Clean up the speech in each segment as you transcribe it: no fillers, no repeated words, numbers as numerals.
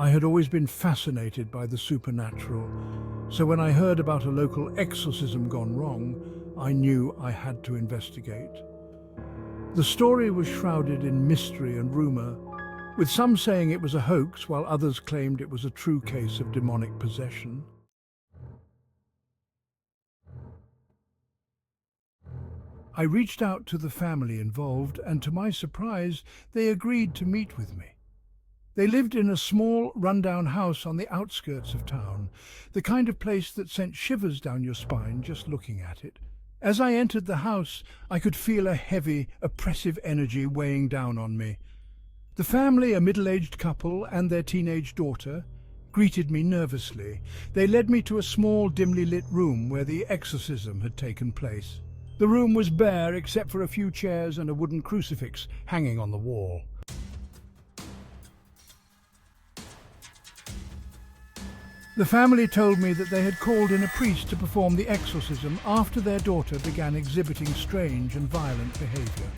I had always been fascinated by the supernatural, so when I heard about a local exorcism gone wrong, I knew I had to investigate. The story was shrouded in mystery and rumor, with some saying it was a hoax while others claimed it was a true case of demonic possession. I reached out to the family involved, and to my surprise, they agreed to meet with me. They lived in a small, rundown house on the outskirts of town, the kind of place that sent shivers down your spine just looking at it. As I entered the house, I could feel a heavy, oppressive energy weighing down on me. The family, a middle-aged couple and their teenage daughter, greeted me nervously. They led me to a small, dimly lit room where the exorcism had taken place. The room was bare except for a few chairs and a wooden crucifix hanging on the wall. The family told me that they had called in a priest to perform the exorcism after their daughter began exhibiting strange and violent behavior.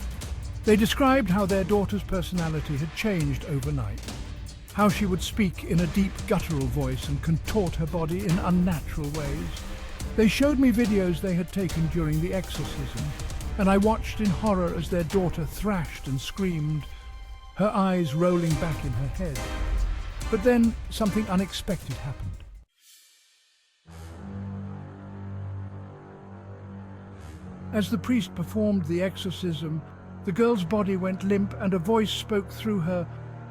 They described how their daughter's personality had changed overnight, how she would speak in a deep guttural voice and contort her body in unnatural ways. They showed me videos they had taken during the exorcism, and I watched in horror as their daughter thrashed and screamed, her eyes rolling back in her head. But then something unexpected happened. As the priest performed the exorcism, the girl's body went limp and a voice spoke through her,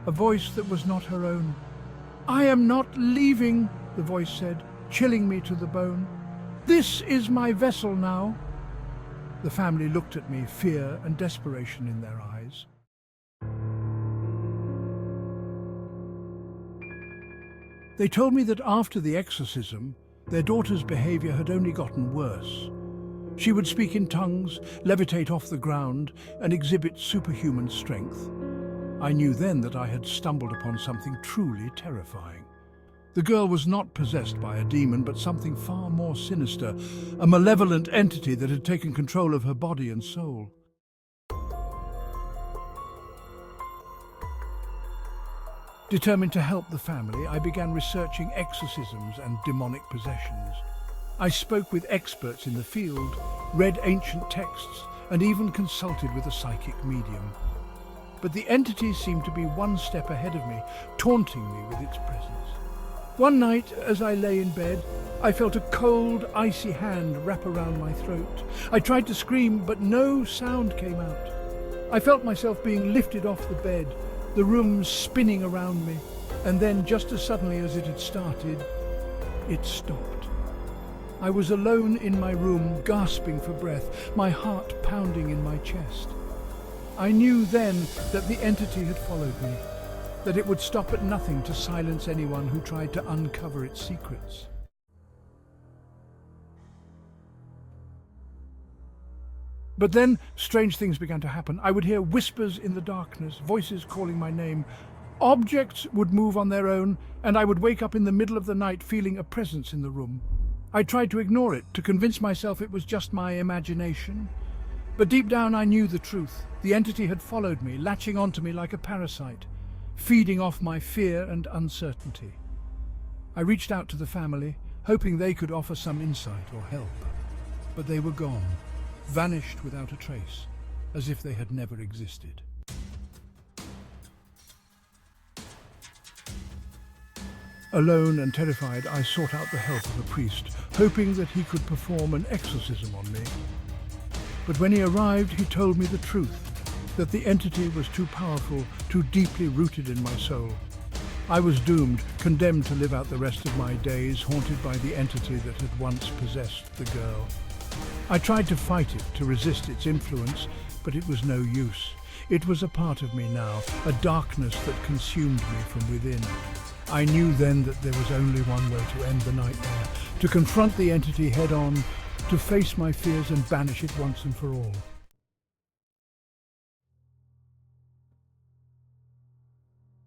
a voice that was not her own. "I am not leaving," the voice said, chilling me to the bone. "This is my vessel now." The family looked at me, fear and desperation in their eyes. They told me that after the exorcism, their daughter's behavior had only gotten worse. She would speak in tongues, levitate off the ground, and exhibit superhuman strength. I knew then that I had stumbled upon something truly terrifying. The girl was not possessed by a demon, but something far more sinister, a malevolent entity that had taken control of her body and soul. Determined to help the family, I began researching exorcisms and demonic possessions. I spoke with experts in the field, read ancient texts, and even consulted with a psychic medium. But the entity seemed to be one step ahead of me, taunting me with its presence. One night, as I lay in bed, I felt a cold, icy hand wrap around my throat. I tried to scream, but no sound came out. I felt myself being lifted off the bed, the room spinning around me, and then, just as suddenly as it had started, it stopped. I was alone in my room, gasping for breath, my heart pounding in my chest. I knew then that the entity had followed me, that it would stop at nothing to silence anyone who tried to uncover its secrets. But then, strange things began to happen. I would hear whispers in the darkness, voices calling my name. Objects would move on their own, and I would wake up in the middle of the night feeling a presence in the room. I tried to ignore it, to convince myself it was just my imagination. But deep down I knew the truth. The entity had followed me, latching onto me like a parasite, feeding off my fear and uncertainty. I reached out to the family, hoping they could offer some insight or help. But they were gone, vanished without a trace, as if they had never existed. Alone and terrified, I sought out the help of a priest, hoping that he could perform an exorcism on me. But when he arrived, he told me the truth, that the entity was too powerful, too deeply rooted in my soul. I was doomed, condemned to live out the rest of my days, haunted by the entity that had once possessed the girl. I tried to fight it, to resist its influence, but it was no use. It was a part of me now, a darkness that consumed me from within. I knew then that there was only one way to end the nightmare, to confront the entity head-on, to face my fears and banish it once and for all.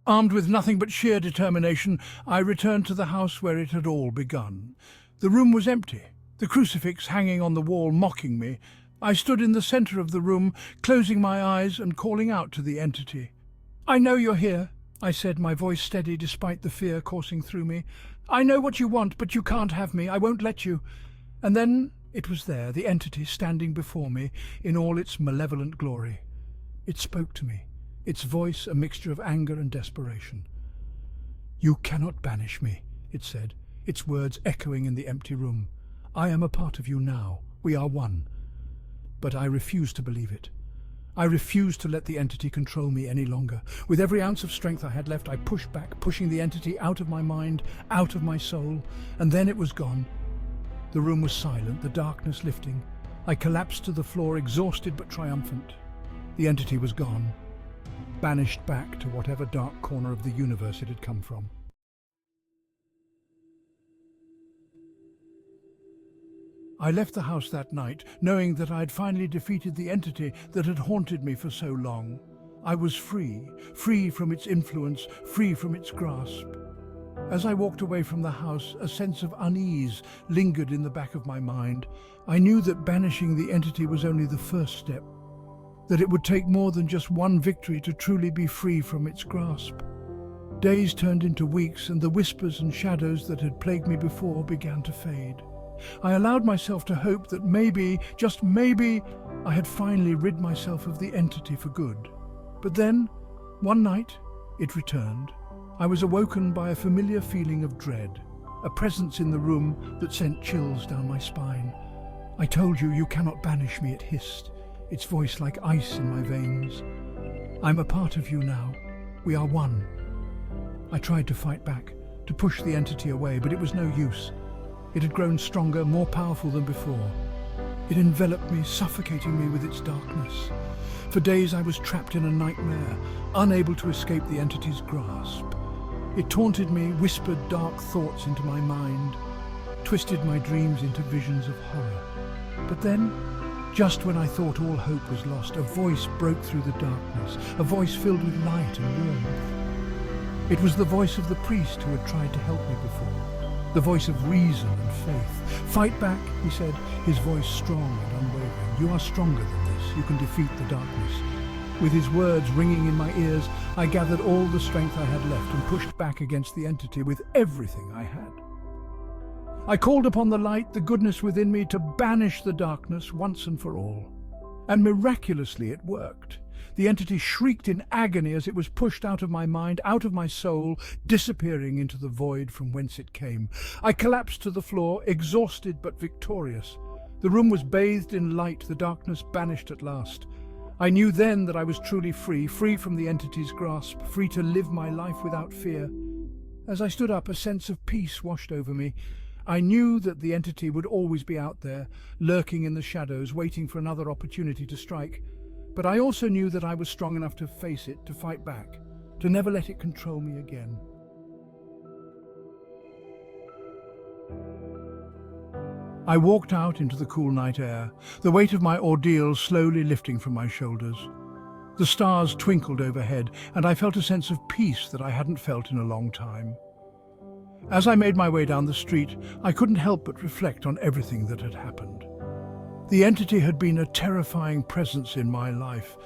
Armed with nothing but sheer determination, I returned to the house where it had all begun. The room was empty, the crucifix hanging on the wall mocking me. I stood in the center of the room, closing my eyes and calling out to the entity. "I know you're here. I said, my voice steady despite the fear coursing through me. "I know what you want, but you can't have me. I won't let you." And then it was there, the entity standing before me in all its malevolent glory. It spoke to me, its voice a mixture of anger and desperation. "You cannot banish me," it said, its words echoing in the empty room. "I am a part of you now. We are one." But I refused to believe it. I refused to let the entity control me any longer. With every ounce of strength I had left, I pushed back, pushing the entity out of my mind, out of my soul, and then it was gone. The room was silent, the darkness lifting. I collapsed to the floor, exhausted but triumphant. The entity was gone, banished back to whatever dark corner of the universe it had come from. I left the house that night, knowing that I had finally defeated the entity that had haunted me for so long. I was free, free from its influence, free from its grasp. As I walked away from the house, a sense of unease lingered in the back of my mind. I knew that banishing the entity was only the first step, that it would take more than just one victory to truly be free from its grasp. Days turned into weeks, and the whispers and shadows that had plagued me before began to fade. I allowed myself to hope that maybe, just maybe, I had finally rid myself of the entity for good. But then, one night, it returned. I was awoken by a familiar feeling of dread, a presence in the room that sent chills down my spine. "I told you, you cannot banish me," it hissed, its voice like ice in my veins. "I'm a part of you now. We are one." I tried to fight back, to push the entity away, but it was no use. It had grown stronger, more powerful than before. It enveloped me, suffocating me with its darkness. For days I was trapped in a nightmare, unable to escape the entity's grasp. It taunted me, whispered dark thoughts into my mind, twisted my dreams into visions of horror. But then, just when I thought all hope was lost, a voice broke through the darkness, a voice filled with light and warmth. It was the voice of the priest who had tried to help me before, the voice of reason and faith. "Fight back," he said, his voice strong and unwavering. "You are stronger than this. You can defeat the darkness." With his words ringing in my ears, I gathered all the strength I had left and pushed back against the entity with everything I had. I called upon the light, the goodness within me, to banish the darkness once and for all. And miraculously it worked. The entity shrieked in agony as it was pushed out of my mind, out of my soul, disappearing into the void from whence it came. I collapsed to the floor, exhausted but victorious. The room was bathed in light, the darkness banished at last. I knew then that I was truly free, free from the entity's grasp, free to live my life without fear. As I stood up, a sense of peace washed over me. I knew that the entity would always be out there, lurking in the shadows, waiting for another opportunity to strike. But I also knew that I was strong enough to face it, to fight back, to never let it control me again. I walked out into the cool night air, the weight of my ordeal slowly lifting from my shoulders. The stars twinkled overhead, and I felt a sense of peace that I hadn't felt in a long time. As I made my way down the street, I couldn't help but reflect on everything that had happened. The entity had been a terrifying presence in my life,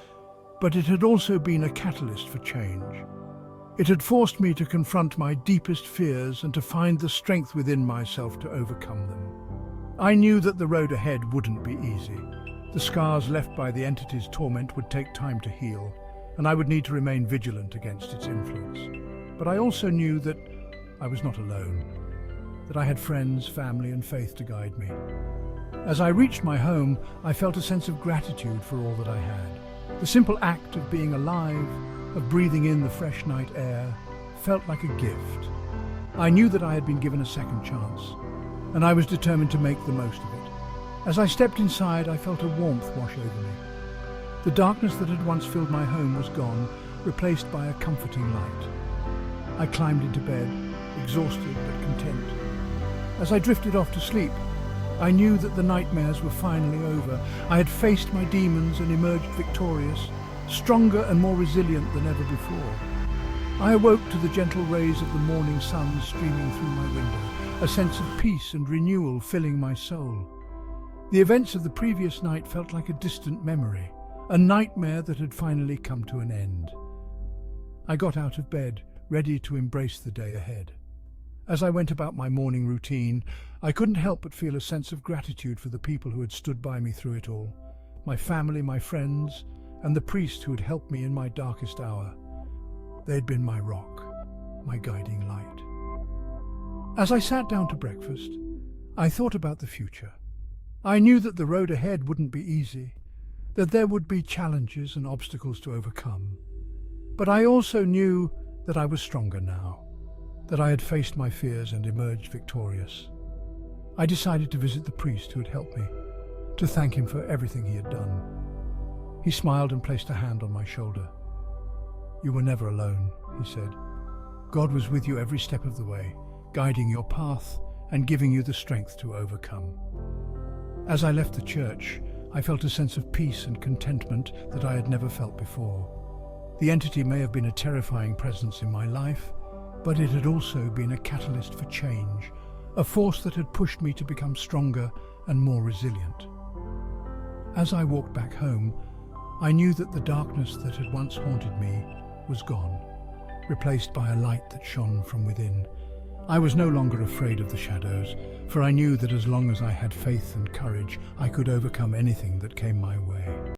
but it had also been a catalyst for change. It had forced me to confront my deepest fears and to find the strength within myself to overcome them. I knew that the road ahead wouldn't be easy. The scars left by the entity's torment would take time to heal, and I would need to remain vigilant against its influence. But I also knew that I was not alone, that I had friends, family, and faith to guide me. As I reached my home, I felt a sense of gratitude for all that I had. The simple act of being alive, of breathing in the fresh night air, felt like a gift. I knew that I had been given a second chance, and I was determined to make the most of it. As I stepped inside, I felt a warmth wash over me. The darkness that had once filled my home was gone, replaced by a comforting light. I climbed into bed, exhausted but content. As I drifted off to sleep, I knew that the nightmares were finally over. I had faced my demons and emerged victorious, stronger and more resilient than ever before. I awoke to the gentle rays of the morning sun streaming through my window, a sense of peace and renewal filling my soul. The events of the previous night felt like a distant memory, a nightmare that had finally come to an end. I got out of bed, ready to embrace the day ahead. As I went about my morning routine, I couldn't help but feel a sense of gratitude for the people who had stood by me through it all. My family, my friends, and the priest who had helped me in my darkest hour. They'd been my rock, my guiding light. As I sat down to breakfast, I thought about the future. I knew that the road ahead wouldn't be easy, that there would be challenges and obstacles to overcome. But I also knew that I was stronger now, that I had faced my fears and emerged victorious. I decided to visit the priest who had helped me, to thank him for everything he had done. He smiled and placed a hand on my shoulder. "You were never alone," he said. "God was with you every step of the way, guiding your path and giving you the strength to overcome." As I left the church, I felt a sense of peace and contentment that I had never felt before. The entity may have been a terrifying presence in my life, but it had also been a catalyst for change, a force that had pushed me to become stronger and more resilient. As I walked back home, I knew that the darkness that had once haunted me was gone, replaced by a light that shone from within. I was no longer afraid of the shadows, for I knew that as long as I had faith and courage, I could overcome anything that came my way.